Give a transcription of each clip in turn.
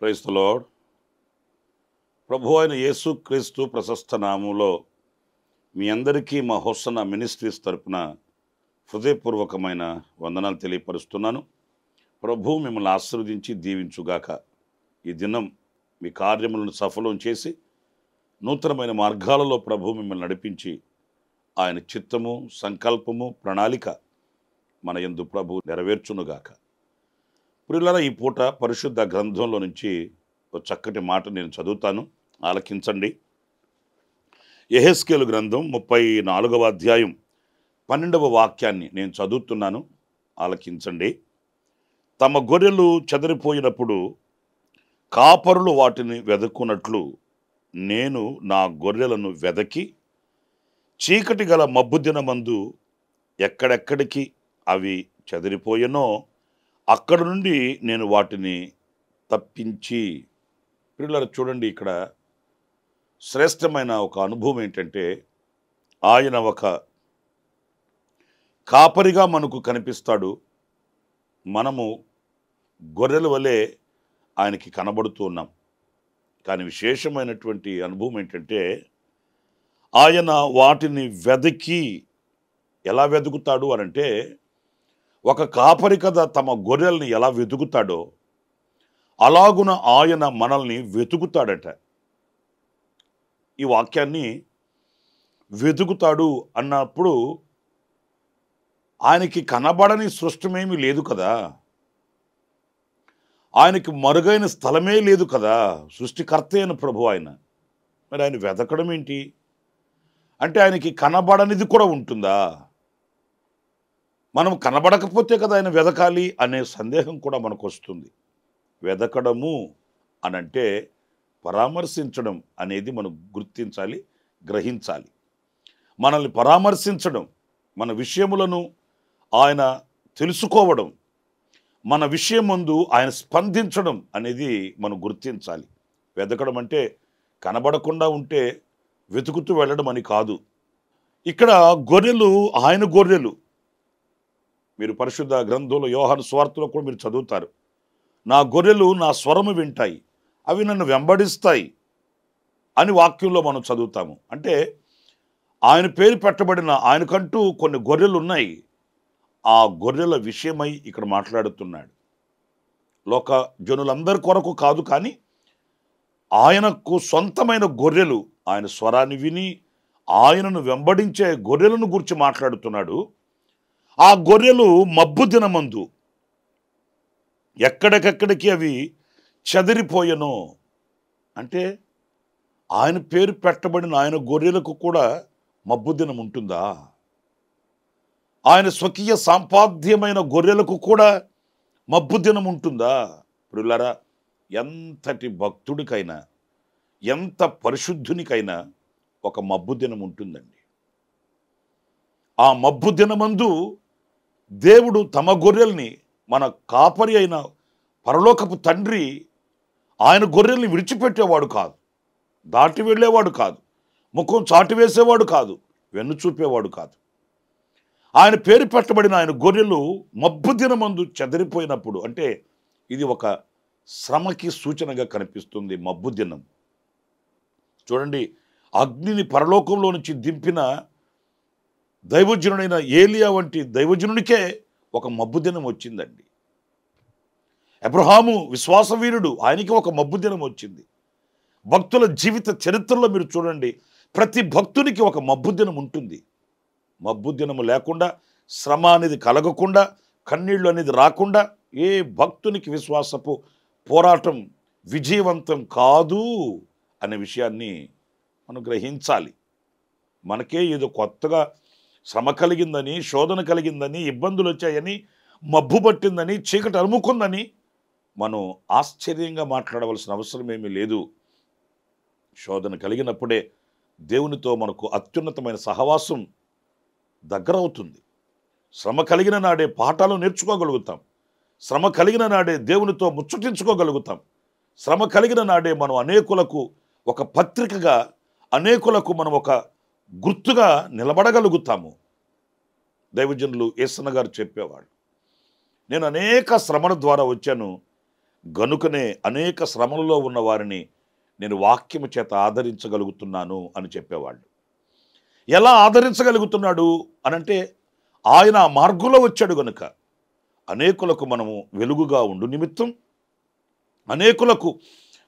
Praise the lord. ప్రభు అయిన యేసు క్రీస్తు ప్రశస్త నామంలో మీ అందరికీ మా హోసన్న మినిస్ట్రీస్ తరపున హృదయపూర్వకమైన వందనాలు తెలియపరుస్తున్నాను. ప్రభు మిమ్మల్ని ఆశీర్వదించి దీవించుగాక. ఈ దినం మీ కార్యములను సఫలం చేసి నూతనమైన మార్గాలలో ప్రభు మిమ్మల్ని నడిపించి ఆయన చిత్తము, సంకల్పము, ప్రణాళిక మన యందు ప్రభు నెరవేర్చునుగాక. ప్రియులారా, ఈ పూట పరిశుద్ధ గ్రంథంలో నుంచి ఒక చక్కటి మాట నేను చదువుతాను, ఆలకించండి. యెహెజ్కేలు గ్రంథం 34వ అధ్యాయం 12వ వాక్యాన్ని నేను చదువుతున్నాను, ఆలకించండి. తమ గొర్రెలు చెదరిపోయినప్పుడు కాపరులు వాటిని వెదకున్నట్లు నేను నా గొర్రెలను వెదకి చీకటి గల మబ్బు దినమందు ఎక్కడెక్కడికి అవి చెదిరిపోయెనో అక్కడ నుండి నేను వాటిని తప్పించి. పిల్లలు చూడండి, ఇక్కడ శ్రేష్టమైన ఒక అనుభవం ఏంటంటే, ఆయన ఒక కాపరిగా మనకు కనిపిస్తాడు. మనము గొర్రెల వలె ఆయనకి కనబడుతూ ఉన్నాం. కానీ విశేషమైనటువంటి అనుభవం ఏంటంటే, ఆయన వాటిని వెదకి ఎలా వెతుకుతాడు అనంటే, ఒక కాపరి కదా తమ గొర్రెల్ని ఎలా వెతుకుతాడో అలాగున ఆయన మనల్ని వెతుకుతాడట. ఈ వాక్యాన్ని వెతుకుతాడు అన్నప్పుడు ఆయనకి కనబడని సృష్టమేమీ లేదు కదా, ఆయనకి మరుగైన స్థలమే లేదు కదా, సృష్టికర్త అయిన ప్రభు ఆయన. మరి ఆయన వెతకడం ఏంటి అంటే, ఆయనకి కనబడనిది కూడా ఉంటుందా? మనం కనబడకపోతే కదా ఆయన వెదకాలి అనే సందేహం కూడా మనకు వస్తుంది. వెదకడము అనంటే పరామర్శించడం అనేది మనం గుర్తించాలి, గ్రహించాలి. మనల్ని పరామర్శించడం, మన విషయములను ఆయన తెలుసుకోవడం, మన విషయం ముందు ఆయన స్పందించడం అనేది మనం గుర్తించాలి. వెదకడం అంటే కనబడకుండా ఉంటే వెతుకుతూ వెళ్ళడం అని కాదు. ఇక్కడ గొర్రెలు ఆయన గొర్రెలు. మీరు పరిశుద్ధ గ్రంథంలో యోహాను సువార్తలో కూడా మీరు చదువుతారు, నా గొర్రెలు నా స్వరము వింటాయి, అవి నన్ను వెంబడిస్తాయి అని వాక్యంలో మనం చదువుతాము. అంటే ఆయన పేరు పెట్టబడిన ఆయనకంటూ కొన్ని గొర్రెలు ఉన్నాయి. ఆ గొర్రెల విషయమై ఇక్కడ మాట్లాడుతున్నాడు. లోక జనులందరి కొరకు కాదు, కానీ ఆయనకు సొంతమైన గొర్రెలు, ఆయన స్వరాన్ని విని ఆయనను వెంబడించే గొర్రెలను గురించి మాట్లాడుతున్నాడు. ఆ గొర్రెలు మబ్బు దినమందు ఎక్కడికెక్కడికి అవి చెదిరిపోయెనో అంటే, ఆయన పేరు పెట్టబడిన ఆయన గొర్రెలకు కూడా మబ్బు దినం ఉంటుందా? ఆయన స్వకీయ సంపాద్యమైన గొర్రెలకు కూడా మబ్బు దినం ఉంటుందా? ప్రియులారా, ఎంతటి భక్తుడికైనా, ఎంత పరిశుద్ధునికైనా ఒక మబ్బు దినం ఉంటుందండి. ఆ మబ్బు దినమందు దేవుడు తమ గొర్రెల్ని, మన కాపరి అయిన పరలోకపు తండ్రి ఆయన గొర్రెల్ని విడిచిపెట్టేవాడు కాదు, దాటి వెళ్ళేవాడు కాదు, ముఖం చాటి వేసేవాడు కాదు, వెన్ను చూపేవాడు కాదు. ఆయన పేరు పెట్టబడిన ఆయన గొర్రెలు మబ్బు దినమందు చెదిరిపోయినప్పుడు, అంటే ఇది ఒక శ్రమకి సూచనగా కనిపిస్తుంది. మబ్బు దినం చూడండి, అగ్నిని పరలోకంలో నుంచి దింపిన దైవజనుడైన ఏలియా వంటి దైవజనునికే ఒక మబ్బు దినం వచ్చిందండి. అబ్రహాము విశ్వాసవీరుడు, ఆయనకి ఒక మబ్బు దినం వచ్చింది. భక్తుల జీవిత చరిత్రలో మీరు చూడండి, ప్రతి భక్తునికి ఒక మబ్బు దినం ఉంటుంది. మబ్బు దినము లేకుండా, శ్రమ అనేది కలగకుండా, కన్నీళ్ళు అనేది రాకుండా ఏ భక్తునికి విశ్వాసపు పోరాటం విజయవంతం కాదు అనే విషయాన్ని మనం గ్రహించాలి. మనకే ఏదో కొత్తగా శ్రమ కలిగిందని, శోధన కలిగిందని, ఇబ్బందులు వచ్చాయని మబ్బు పట్టిందని, చీకటి అలుముకుందని మనం ఆశ్చర్యంగా మాట్లాడవలసిన అవసరం ఏమీ లేదు. శోధన కలిగినప్పుడే దేవునితో మనకు అత్యున్నతమైన సహవాసం దగ్గరవుతుంది. శ్రమ కలిగిన నాడే పాఠాలు నేర్చుకోగలుగుతాం. శ్రమ కలిగిన నాడే దేవునితో ముచ్చటించుకోగలుగుతాం. శ్రమ కలిగిన నాడే మనం అనేకులకు ఒక పత్రికగా, అనేకులకు మనం ఒక గుర్తుగా నిలబడగలుగుతాము. దైవజనులు యేసన్న గారు చెప్పేవాళ్ళు, నేను అనేక శ్రమల ద్వారా వచ్చాను గనుకనే అనేక శ్రమలలో ఉన్న వారిని నేను వాక్యము చేత ఆదరించగలుగుతున్నాను అని చెప్పేవాళ్ళు. ఎలా ఆదరించగలుగుతున్నాడు అనంటే ఆయన ఆ మార్గంలో వచ్చాడు గనుక. అనేకులకు మనము వెలుగుగా ఉండు నిమిత్తం, అనేకులకు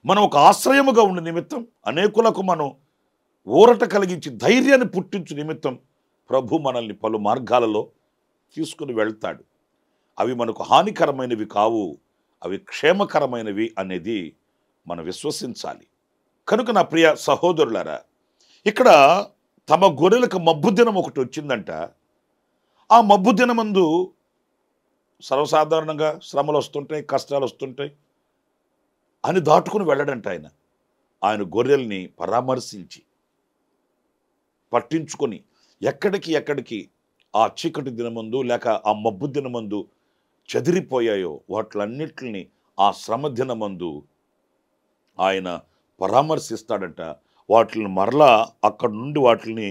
మనం ఒక ఆశ్రయముగా ఉండే నిమిత్తం, అనేకులకు మనం ఊరట కలిగించి ధైర్యాన్ని పుట్టించు నిమిత్తం ప్రభు మనల్ని పలు మార్గాలలో తీసుకుని వెళ్తాడు. అవి మనకు హానికరమైనవి కావు, అవి క్షేమకరమైనవి అనేది మనం విశ్వసించాలి. కనుక నా ప్రియ సహోదరులారా, ఇక్కడ తమ గొర్రెలకు మబ్బు దినం ఒకటి వచ్చిందంట. ఆ మబ్బు దినమందు సర్వసాధారణంగా శ్రమలు వస్తుంటాయి, కష్టాలు వస్తుంటాయి అని దాటుకుని వెళ్ళడంట. ఆయన గొర్రెల్ని పరామర్శించి పట్టించుకొని ఎక్కడికి ఆ చీకటి దినమందు లేక ఆ మబ్బు దినమందు చెదిరిపోయాయో వాటిలన్నిటిని ఆ శ్రమ దినమందు ఆయన పరామర్శిస్తాడంట. వాటిని మరలా అక్కడి నుండి వాటిని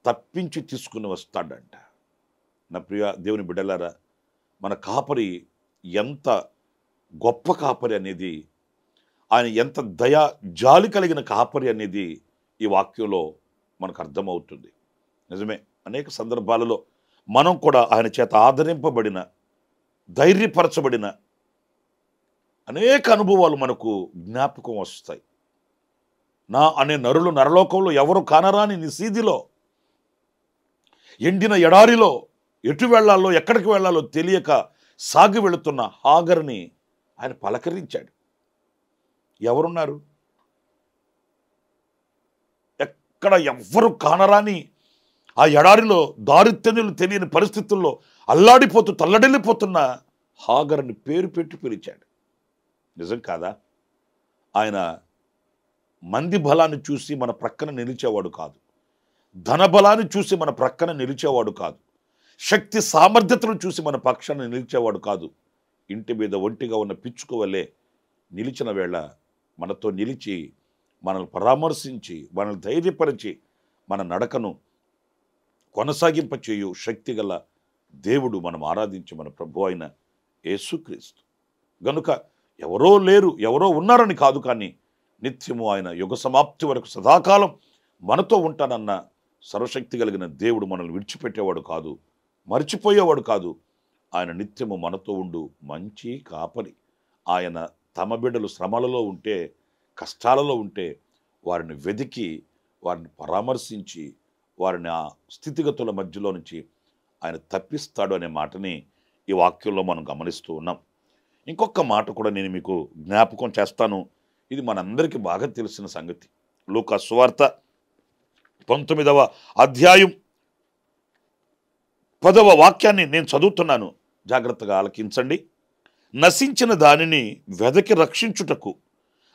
తప్పించి తీసుకుని వస్తాడంట. నా ప్రియ దేవుని బిడ్డలారా, మన కాపరి ఎంత గొప్ప కాపరి అనేది, ఆయన ఎంత దయా జాలి కలిగిన కాపరి అనేది ఈ వాక్యంలో మనకు అర్థమవుతుంది. నిజమే, అనేక సందర్భాలలో మనం కూడా ఆయన చేత ఆదరింపబడిన, ధైర్యపరచబడిన అనేక అనుభవాలు మనకు జ్ఞాపకం వస్తాయి. నా అనే నరులు నరలోకంలో ఎవరు కానరాని నిసీదిలో, ఎండిన ఎడారిలో ఎటు వెళ్ళాలో ఎక్కడికి వెళ్ళాలో తెలియక సాగి వెళుతున్న హాగర్ని ఆయన పలకరించాడు. ఎవరున్నారు? ఎక్కడ ఎవ్వరు కానరాని ఆ ఎడారిలో దారితెన్నులు తెలియని పరిస్థితుల్లో అల్లాడిపోతూ తల్లడిల్లిపోతున్న హాగర్ని పేరు పెట్టి పిలిచాడు. నిజం కాదా? ఆయన మంది బలాన్ని చూసి మన ప్రక్కన నిలిచేవాడు కాదు, ధన బలాన్ని చూసి మన ప్రక్కన నిలిచేవాడు కాదు, శక్తి సామర్థ్యతను చూసి మన పక్షాన నిలిచేవాడు కాదు. ఇంటి మీద ఒంటిగా ఉన్న పిచ్చుక వలె నిలిచిన వేళ మనతో నిలిచి, మనల్ని పరామర్శించి, మనల్ని ధైర్యపరిచి, మన నడకను కొనసాగింపచేయు శక్తిగల దేవుడు మనం ఆరాధించి మన ప్రభు అయిన యేసుక్రీస్తు. గనుక ఎవరో లేరు, ఎవరో ఉన్నారని కాదు, కానీ నిత్యము ఆయన యుగ సమాప్తి వరకు సదాకాలం మనతో ఉంటానన్న సర్వశక్తి కలిగిన దేవుడు మనల్ని విడిచిపెట్టేవాడు కాదు, మర్చిపోయేవాడు కాదు. ఆయన నిత్యము మనతో ఉండు మంచి కాపరి. ఆయన తమ బిడ్డలు శ్రమలలో ఉంటే, కష్టాలలో ఉంటే వారిని వెతికి, వారిని పరామర్శించి, వారిని ఆ స్థితిగతుల మధ్యలో నుంచి ఆయన తప్పిస్తాడు అనే మాటని ఈ వాక్యంలో మనం గమనిస్తూ ఉన్నాం. ఇంకొక మాట కూడా నేను మీకు జ్ఞాపకం చేస్తాను. ఇది మనందరికీ బాగా తెలిసిన సంగతి. లూకా సువార్త 19వ అధ్యాయం 10వ వాక్యాన్ని నేను చదువుతున్నాను, జాగ్రత్తగా ఆలకించండి. నశించిన దానిని వెదకి రక్షించుటకు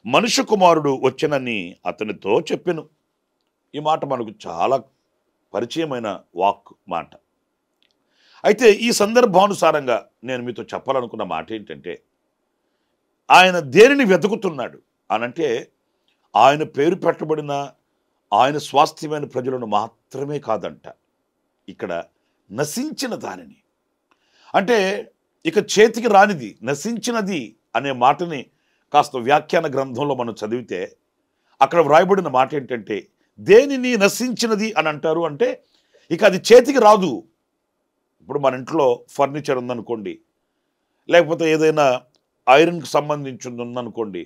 మనుష్య కుమారుడు వచ్చెనని అతనితో చెప్పెను. ఈ మాట మనకు చాలా పరిచయమైన మాట. అయితే ఈ సందర్భానుసారంగా నేను మీతో చెప్పాలనుకున్న మాట ఏంటంటే, ఆయన దేనిని వెతుకుతున్నాడు అనంటే, ఆయన పేరు పెట్టబడిన ఆయన స్వాస్థ్యమైన ప్రజలను మాత్రమే కాదంట. ఇక్కడ నశించిన దానిని అంటే ఇక చేతికి రానిది, నశించినది అనే మాటని కాస్త వ్యాఖ్యాన గ్రంథంలో మనం చదివితే అక్కడ వ్రాయబడిన మాట ఏంటంటే, దేనిని నశించినది అని అంటారు అంటే ఇక అది చేతికి రాదు. ఇప్పుడు మన ఇంట్లో ఫర్నిచర్ ఉందనుకోండి, లేకపోతే ఏదైనా ఐరన్కి సంబంధించింది ఉందనుకోండి,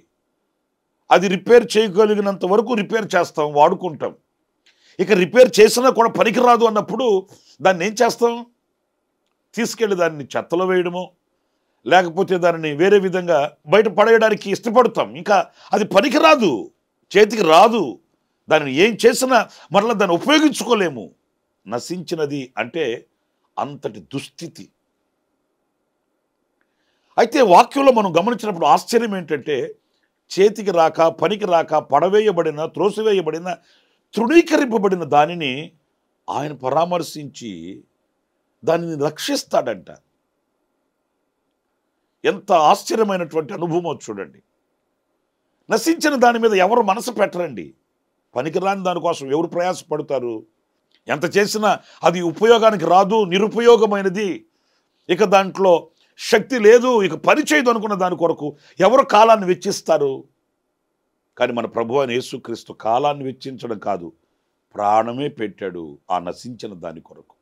అది రిపేర్ చేయగలిగినంత వరకు రిపేర్ చేస్తాం, వాడుకుంటాం. ఇక రిపేర్ చేసినా కూడా పనికిరాదు అన్నప్పుడు దాన్ని ఏం చేస్తాం? తీసుకెళ్ళి దాన్ని చెత్తలో వేయడమో, లేకపోతే దానిని వేరే విధంగా బయట పడేయడానికి ఇష్టపడతాం. ఇంకా అది పనికిరాదు, చేతికి రాదు, దానిని ఏం చేసినా మరలా దాన్ని ఉపయోగించుకోలేము. నశించినది అంటే అంతటి దుస్థితి. అయితే వాక్యంలో మనం గమనించినప్పుడు ఆశ్చర్యం ఏంటంటే, చేతికి రాక, పనికి రాక, పడవేయబడిన, త్రోసివేయబడిన, తృణీకరింపబడిన దానిని ఆయన పరామర్శించి దానిని రక్షిస్తాడంట. ఎంత ఆశ్చర్యమైనటువంటి అనుభవం చూడండి. నశించిన దాని మీద ఎవరు మనసు పెట్టరండి. పనికిరాని దానికోసం ఎవరు ప్రయాసపడతారు? ఎంత చేసినా అది ఉపయోగానికి రాదు, నిరుపయోగమైనది, ఇక దాంట్లో శక్తి లేదు, ఇక పని చేయదు అనుకున్న దాని కొరకు ఎవరు కాలాన్ని వెచ్చిస్తారు? కానీ మన ప్రభువు అయిన యేసుక్రీస్తు కాలాన్ని వెచ్చించడం కాదు, ప్రాణమే పెట్టాడు ఆ నశించిన దాని కొరకు.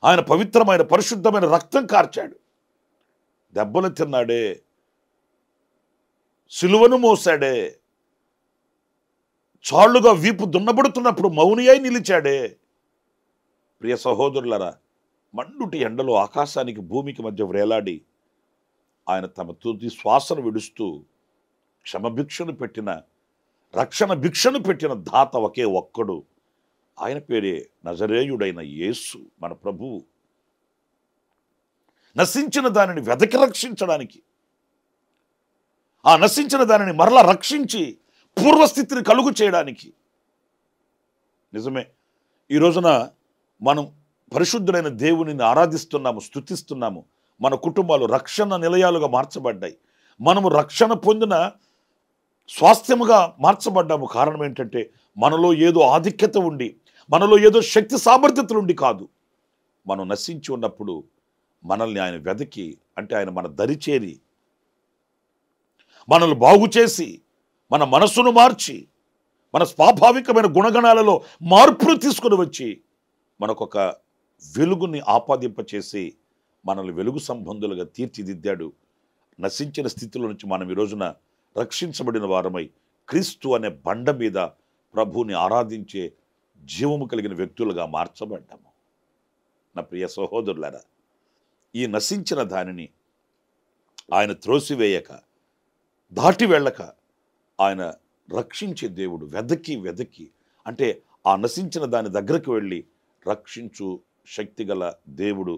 ఆయన పవిత్రమైన పరిశుద్ధమైన రక్తం కార్చాడు, దెబ్బలు తిన్నాడే, సిలువను మోసాడే, చాళ్లుగా వీపు దున్నబడుతున్నప్పుడు మౌని అయి నిలిచాడే. ప్రియ సహోదరులరా, మండుటి ఎండలో ఆకాశానికి భూమికి మధ్య వ్రేలాడి ఆయన తమ తుది శ్వాసను విడుస్తూ క్షమభిక్షను పెట్టిన, రక్షణ భిక్షను పెట్టిన దాత ఒకే ఒక్కడు. ఆయన పేరే నజరేయుడైన యేసు మన ప్రభువు. నశించిన దానిని వెదకి రక్షించడానికి, ఆ నశించిన దానిని మరలా రక్షించి పూర్వస్థితిని కలుగు చేయడానికి. నిజమే, ఈ రోజున మనం పరిశుద్ధుడైన దేవునిని ఆరాధిస్తున్నాము, స్తుతిస్తున్నాము. మన కుటుంబాలు రక్షణ నిలయాలుగా మార్చబడ్డాయి. మనము రక్షణ పొందిన స్వాస్థ్యముగా మార్చబడ్డాము. కారణం ఏంటంటే మనలో ఏదో ఆధిక్యత ఉండి, మనలో ఏదో శక్తి సామర్థ్యతలు ఉండి కాదు. మనం నశించి ఉన్నప్పుడు మనల్ని ఆయన వెదకి, అంటే ఆయన మన దరిచేరి మనల్ని బాగు చేసి, మన మనస్సును మార్చి, మన స్వాభావికమైన గుణగణాలలో మార్పును తీసుకుని వచ్చి మనకొక వెలుగుని ఆపాదింపచేసి మనల్ని వెలుగు సంబంధులుగా తీర్చిదిద్దాడు. నశించిన స్థితిలో నుంచి మనం ఈ రోజున రక్షించబడిన వారమై క్రీస్తు అనే బండ మీద ప్రభువుని ఆరాధించే జీవము కలిగిన వ్యక్తులుగా మార్చబడ్డాము. నా ప్రియ సహోదరులారా, ఈ నశించిన దానిని ఆయన త్రోసివేయక, దాటి వెళ్ళక ఆయన రక్షించే దేవుడు. వెదకి అంటే ఆ నశించిన దాని దగ్గరకు వెళ్ళి రక్షించు శక్తిగల దేవుడు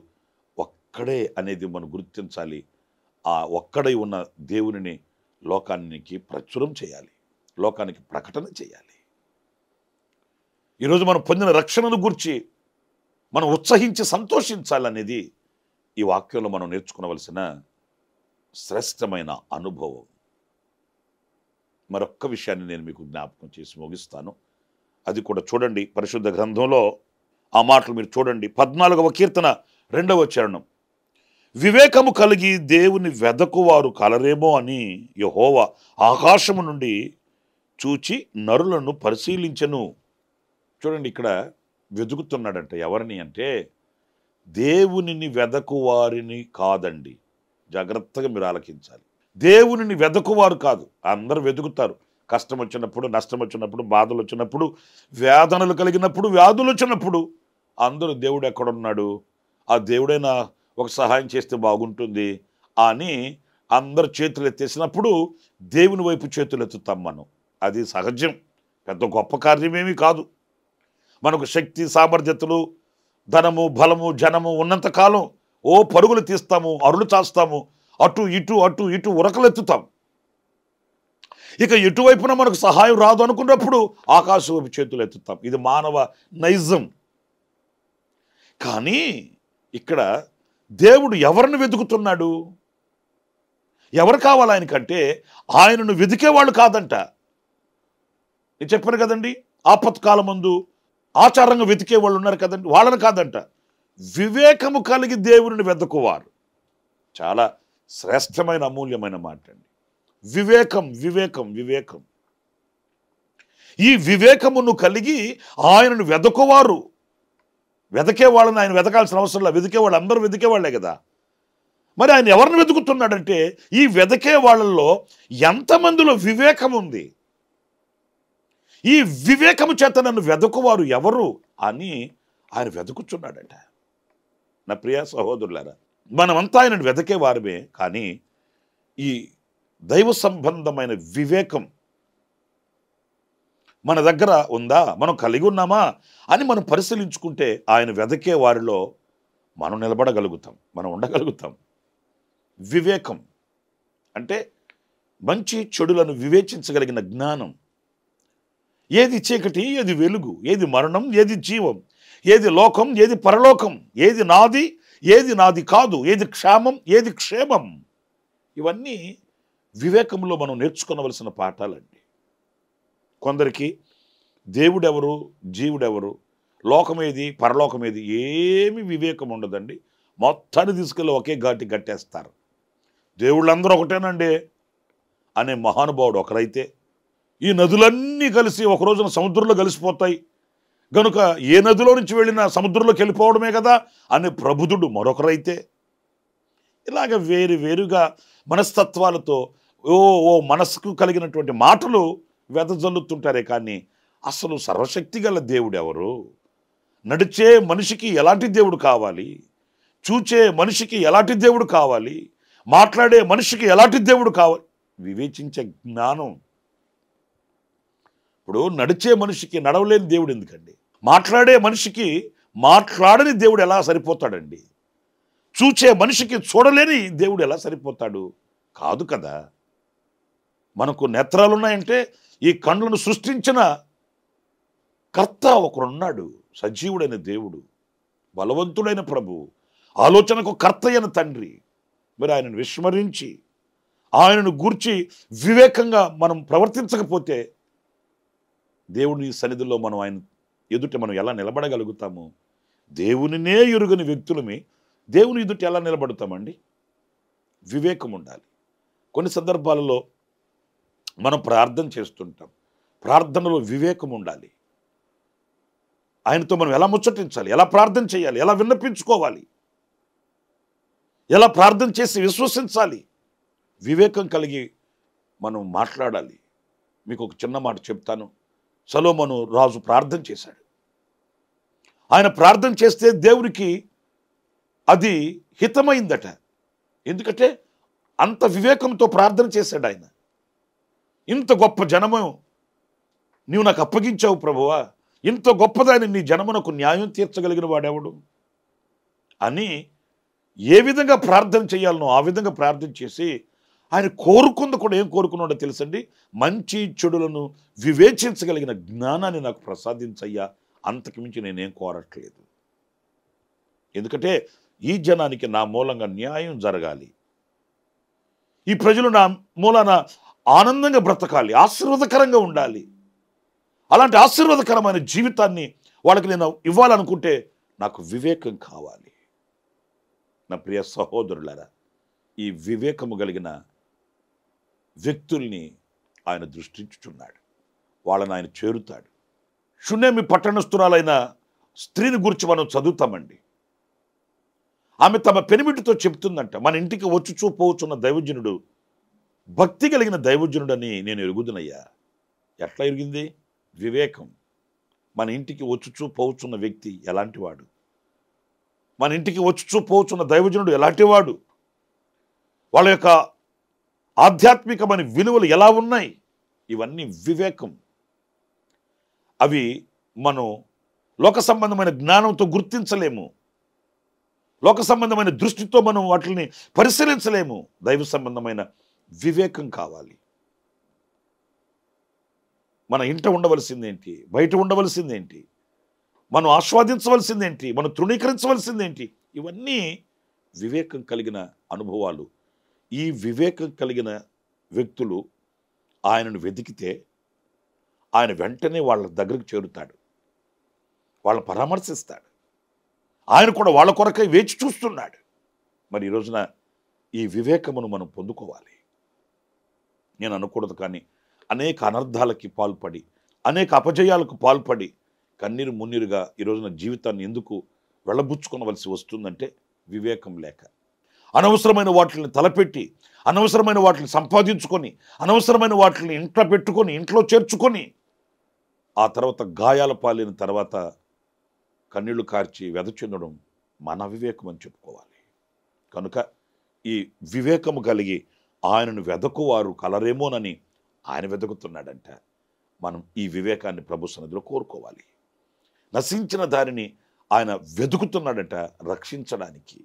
ఒక్కడే అనేది మనం గుర్తించాలి. ఆ ఒక్కడై ఉన్న దేవునిని లోకానికి ప్రచురం చేయాలి, లోకానికి ప్రకటన చేయాలి. ఈరోజు మనం పొందిన రక్షణను గురించి మనం ఉత్సహించి సంతోషించాలనేది ఈ వాక్యంలో మనం నేర్చుకోవలసిన శ్రేష్టమైన అనుభవం. మరొక్క విషయాన్ని నేను మీకు జ్ఞాపకం చేసి ముగిస్తాను. అది కూడా చూడండి, పరిశుద్ధ గ్రంథంలో ఆ మాటలు మీరు చూడండి. 14వ కీర్తన 2వ చరణం. వివేకము కలిగి దేవుని వెదకువారు కలరేమో అని యెహోవా ఆకాశము నుండి చూచి నరులను పరిశీలించెను. చూడండి, ఇక్కడ వెతుకుతున్నాడంట. ఎవరిని అంటే దేవునిని వెదకువారిని కాదండి. జాగ్రత్తగా మీరు ఆలకించాలి. దేవునిని వెదకువారు కాదు. అందరూ వెతుకుతారు. కష్టం వచ్చినప్పుడు, నష్టం వచ్చినప్పుడు, బాధలు వచ్చినప్పుడు, వేదనలు కలిగినప్పుడు, వ్యాధులు వచ్చినప్పుడు అందరూ దేవుడు ఎక్కడున్నాడు, ఆ దేవుడైనా ఒక సహాయం చేస్తే బాగుంటుంది అని అందరు చేతులు ఎత్తేసినప్పుడు దేవుని వైపు చేతులు ఎత్తుతాం మనం. అది సహజం, పెద్ద గొప్ప కార్యమేమీ కాదు. మనకు శక్తి సామర్థ్యతలు, ధనము, బలము, జనము ఉన్నంతకాలం పరుగులు తీస్తాము, అరులు చాస్తాము, అటు ఇటు ఉరకలెత్తుతాం. ఇక ఎటువైపున మనకు సహాయం రాదు అనుకున్నప్పుడు ఆకాశం వైపు చేతులు ఎత్తుతాం. ఇది మానవ నైజం. కానీ ఇక్కడ దేవుడు ఎవరిని వెతుకుతున్నాడు? ఎవరు కావాలి ఆయనకంటే ఆయనను వెతికేవాళ్ళు కాదంట. నేను చెప్పాను కదండి, ఆపత్కాలం ముందు ఆచారంగా వెతికే వాళ్ళు ఉన్నారు కదండి, వాళ్ళని కాదంట. వివేకము కలిగి దేవుని వెతుకువారు. చాలా శ్రేష్టమైన అమూల్యమైన మాట అండి. వివేకం. ఈ వివేకమును కలిగి ఆయనను వెదకువారు. వెదకే వాళ్ళని ఆయన వెతకాల్సిన అవసరం లేదు. వెతికేవాళ్ళు అందరూ వెతికేవాళ్లే కదా. మరి ఆయన ఎవరిని వెతుకుతున్నాడంటే ఈ వెదకే వాళ్ళల్లో ఎంతమందిలో వివేకం ఉంది, ఈ వివేకము చేత నన్ను వెదకువారు ఎవరు అని ఆయన వెతుకుతున్నాడట. నా ప్రియ సహోదరులారా, మనమంతా ఆయనను వెదకే వారమే. కానీ ఈ దైవ సంబంధమైన వివేకం మన దగ్గర ఉందా, మనం కలిగి ఉన్నామా అని మనం పరిశీలించుకుంటే ఆయన వెదకే వారిలో మనం నిలబడగలుగుతాం, మనం ఉండగలుగుతాం. వివేకం అంటే మంచి చెడులను వివేచించగలిగిన జ్ఞానం. ఏది చీకటి, ఏది వెలుగు, ఏది మరణం, ఏది జీవం, ఏది లోకం, ఏది పరలోకం, ఏది నాది, ఏది నాది కాదు, ఏది క్షేమం, ఏది క్షేమం. ఇవన్నీ వివేకంలో మనం నేర్చుకోవలసిన పాఠాలండి. కొందరికి దేవుడెవరు, జీవుడెవరు, లోకమేది, పరలోకమేది ఏమి వివేకం ఉండదండి. మొత్తాన్ని తీసుకెళ్ళి ఒకే ఘాటి కట్టేస్తారు. దేవుళ్ళందరూ ఒకటేనండి అనే మహానుభావుడు ఒకరైతే, ఈ నదులన్నీ కలిసి ఒక రోజున సముద్రంలో కలిసిపోతాయి గనుక ఏ నదిలో నుంచి వెళ్ళినా సముద్రంలోకి వెళ్ళిపోవడమే కదా అనే ప్రబుధుడు మరొకరైతే, ఇలాగ వేరుగా మనస్తత్వాలతో ఓ ఓ మనసుకు కలిగినటువంటి మాటలు వెదజల్లుతుంటారే కానీ అసలు సర్వశక్తి గల దేవుడు ఎవరు, నడిచే మనిషికి ఎలాంటి దేవుడు కావాలి, చూచే మనిషికి ఎలాంటి దేవుడు కావాలి, మాట్లాడే మనిషికి ఎలాంటి దేవుడు కావాలి, వివేచించే జ్ఞానం. ఇప్పుడు నడిచే మనిషికి నడవలేని దేవుడు ఎందుకండి? మాట్లాడే మనిషికి మాట్లాడని దేవుడు ఎలా సరిపోతాడండి? చూచే మనిషికి చూడలేని దేవుడు ఎలా సరిపోతాడు? కాదు కదా. మనకు నేత్రాలు ఉన్నాయంటే ఈ కళ్ళను సృష్టించిన కర్త ఒకరున్నాడు, సజీవుడైన దేవుడు, బలవంతుడైన ప్రభువు, ఆలోచనకు కర్త అయిన తండ్రి. మరి ఆయనను విస్మరించి ఆయనను గూర్చి వివేకంగా మనం ప్రవర్తించకపోతే దేవుని సన్నిధిలో మనం ఆయన ఎదుట మనం ఎలా నిలబడగలుగుతాము? దేవునినే ఎరుగని వ్యక్తులమే దేవుని ఎదుట ఎలా నిలబడతామండి? వివేకం ఉండాలి. కొన్ని సందర్భాలలో మనం ప్రార్థన చేస్తుంటాం, ప్రార్థనలో వివేకం ఉండాలి. ఆయనతో మనం ఎలా ముచ్చటించాలి, ఎలా ప్రార్థన చేయాలి, ఎలా విన్నపించుకోవాలి, ఎలా ప్రార్థన చేసి విశ్వసించాలి, వివేకం కలిగి మనం మాట్లాడాలి. మీకు ఒక చిన్న మాట చెప్తాను. సొలొమోను రాజు ప్రార్థన చేశాడు. ఆయన ప్రార్థన చేస్తే దేవునికి అది హితమైందట. ఎందుకంటే అంత వివేకంతో ప్రార్థన చేశాడు ఆయన. ఇంత గొప్ప జనము నీవు నాకు అప్పగించావు ప్రభువా, ఇంత గొప్పదాని నీ జనమునకు న్యాయం తీర్చగలిగిన వాడెవడు అని ఏ విధంగా ప్రార్థన చేయాలనో ఆ విధంగా ప్రార్థన చేసి ఆయన కోరుకుంది కూడా ఏం కోరుకున్నాడో తెలుసండి? మంచి చెడులను వివేచించగలిగిన జ్ఞానాన్ని నాకు ప్రసాదించయ్యా, అంతకు మించి నేనేం కోరట్లేదు. ఎందుకంటే ఈ జనానికి నా మూలంగా న్యాయం జరగాలి, ఈ ప్రజలు నా మూలాన ఆనందంగా బ్రతకాలి, ఆశీర్వాదకరంగా ఉండాలి. అలాంటి ఆశీర్వాదకరమైన జీవితాన్ని వాళ్ళకి నేను ఇవ్వాలనుకుంటే నాకు వివేకం కావాలి. నా ప్రియ సహోదరులారా, ఈ వివేకము కలిగిన వ్యక్తుల్ని ఆయన దృష్టించుచున్నాడు, వాళ్ళని ఆయన చేరుతాడు. షునేమి పట్టణస్థురాలైన స్త్రీని గురించి మనం చదువుతామండి. ఆమె తమ పెనిమిటితో చెప్తుందంట, మన ఇంటికి వచ్చుచూ పోవచ్చున్న దైవజనుడు భక్తి కలిగిన దైవజనుడని నేను ఎరుగుదునయ్యా. ఎట్లా ఎరిగింది? వివేకం. మన ఇంటికి వచ్చుచూ పోవచ్చున్న వ్యక్తి ఎలాంటి వాడు, మన ఇంటికి వచ్చుచూ పోవచ్చున్న దైవజనుడు ఎలాంటి వాడు, వాళ్ళ యొక్క ఆధ్యాత్మికమైన విలువలు ఎలా ఉన్నాయి, ఇవన్నీ వివేకం. అవి మనం లోక సంబంధమైన జ్ఞానంతో గుర్తించలేము, లోక సంబంధమైన దృష్టితో మనం వాటిని పరిశీలించలేము. దైవ సంబంధమైన వివేకం కావాలి. మన ఇంట ఉండవలసిందేంటి, బయట ఉండవలసిందేంటి, మనం ఆస్వాదించవలసిందేంటి, మనం తృణీకరించవలసిందేంటి, ఇవన్నీ వివేకం కలిగిన అనుభవాలు. ఈ వివేకం కలిగిన వ్యక్తులు ఆయనను వెతికితే ఆయన వెంటనే వాళ్ళ దగ్గరికి చేరుతాడు, వాళ్ళని పరామర్శిస్తాడు. ఆయన కూడా వాళ్ళ కొరకై వేచి చూస్తున్నాడు. మరి ఈ రోజున ఈ వివేకమును మనం పొందుకోవాలి. నేను అనకూడదు కానీ అనేక అనర్థాలకి పాల్పడి, అనేక అపజయాలకు పాల్పడి కన్నీరు మున్నీరుగా ఈ రోజున జీవితాన్ని ఎందుకు వెళ్ళబుచ్చుకొనవలసి వస్తుందంటే వివేకం లేక. అనవసరమైన వాటిని తలపెట్టి, అనవసరమైన వాటిని సంపాదించుకొని, అనవసరమైన వాటిని ఇంట్లో పెట్టుకొని, ఇంట్లో చేర్చుకొని, ఆ తర్వాత గాయాల పాలైన తర్వాత కన్నీళ్లు కార్చి వెద చెందడం మన వివేకం అని చెప్పుకోవాలి. కనుక ఈ వివేకము కలిగి ఆయనను వెదకువారు కలరేమోనని ఆయన వెతుకుతున్నాడంట. మనం ఈ వివేకాన్ని ప్రభు సన్నిధిలో కోరుకోవాలి. నశించిన దానిని ఆయన వెతుకుతున్నాడట రక్షించడానికి.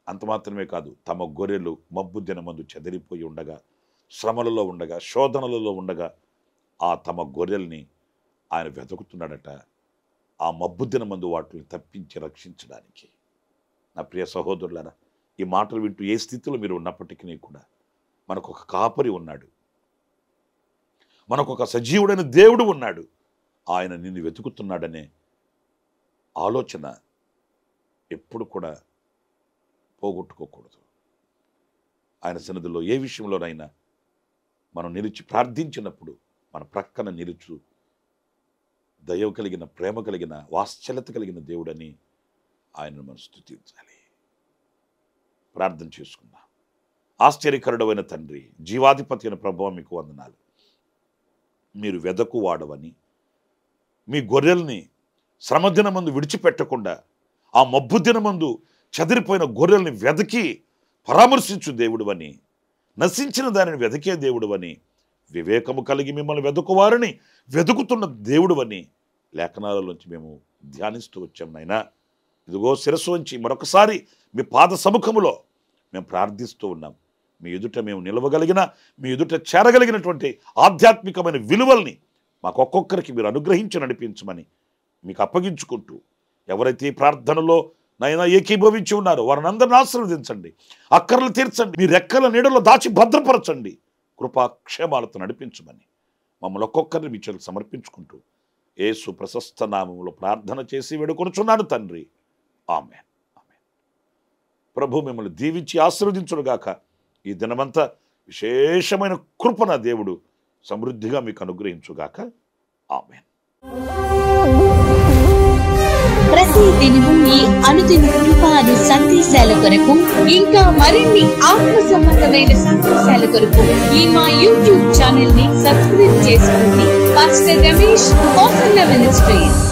అంత మాత్రమే కాదు, తమ గొర్రెలు మబ్బు దినమందు చెదిరిపోయి ఉండగా, శ్రమలలో ఉండగా, శోధనలలో ఉండగా ఆ తమ గొర్రెల్ని ఆయన వెతుకుతున్నాడట, ఆ మబ్బు దినమందు వాటిని తప్పించి రక్షించడానికి. నా ప్రియ సహోదరులారా, ఈ మాటలు వింటూ ఏ స్థితిలో మీరు ఉన్నప్పటికీ కూడా మనకు ఒక కాపరి ఉన్నాడు, మనకు ఒక సజీవుడైన దేవుడు ఉన్నాడు. ఆయన నిన్ను వెతుకుతున్నాడనే ఆలోచన ఎప్పుడు కూడా పోగొట్టుకోకూడదు. ఆయన సన్నిధిలో ఏ విషయంలోనైనా మనం నిలిచి ప్రార్థించినప్పుడు మన ప్రక్కన నిలుచు దయ కలిగిన, ప్రేమ కలిగిన, వాత్సల్యత కలిగిన దేవుడని ఆయనను మనం స్తుతించాలి. ప్రార్థన చేసుకుందాం. ఆశ్చర్యకరుడైన తండ్రి, జీవాధిపతి అయిన ప్రభువా, మీకు వందనాలు. మీరు వెదకు వాడవని, మీ గొర్రెల్ని శ్రమదినమందు విడిచిపెట్టకుండా ఆ మబ్బు దినమందు చెదిరిపోయిన గొర్రెల్ని వెదకి పరామర్శించు దేవుడువని, నశించిన దానిని వెదకే దేవుడువని, వివేకము కలిగి మిమ్మల్ని వెదుకువారని వెతుకుతున్న దేవుడువని లేఖనాలలోంచి మేము ధ్యానిస్తూ వచ్చాం నాయనా. ఇదిగో శిరస్సు వంచి మరొకసారి మీ పాద సముఖములో మేము ప్రార్థిస్తూ ఉన్నాం. మీ ఎదుట మేము నిలవగలిగిన, మీ ఎదుట చేరగలిగినటువంటి ఆధ్యాత్మికమైన విలువల్ని మాకు ఒక్కొక్కరికి మీరు అనుగ్రహించి నడిపించమని మీకు అప్పగించుకుంటూ, ఎవరైతే ఈ ప్రార్థనలో నైనా ఏకీభవించి ఉన్నారో వారిని అందరిని ఆశీర్వదించండి, అక్కర్లు తీర్చండి, మీ రెక్కల నీడలో దాచి భద్రపరచండి, కృపాక్షేమాలతో నడిపించమని మమ్మల్ని ఒక్కొక్కరిని మీ చేతులకు సమర్పించుకుంటూ యేసు ప్రశస్త నామములో ప్రార్థన చేసి వేడుకొనుచున్నాను తండ్రి. ఆమేన్. ఆమేన్. ప్రభు మిమ్మల్ని దీవించి ఆశీర్వదించునుగాక. ఈ దినమంతా విశేషమైన కృపణ దేవుడు సమృద్ధిగా మీకు అనుగ్రహించుగాక. ఆమేన్. ప్రతి దినము ఈ అనుదిన కృప అను సందేశాల కొరకు, ఇంకా మరిన్ని ఆత్మ సంబంధమైన సందేశాల కొరకు ఈ మా యూట్యూబ్ ఛానల్ ని సబ్స్క్రైబ్ చేసుకోండి. Pastor Ramesh, Kosanna ministries.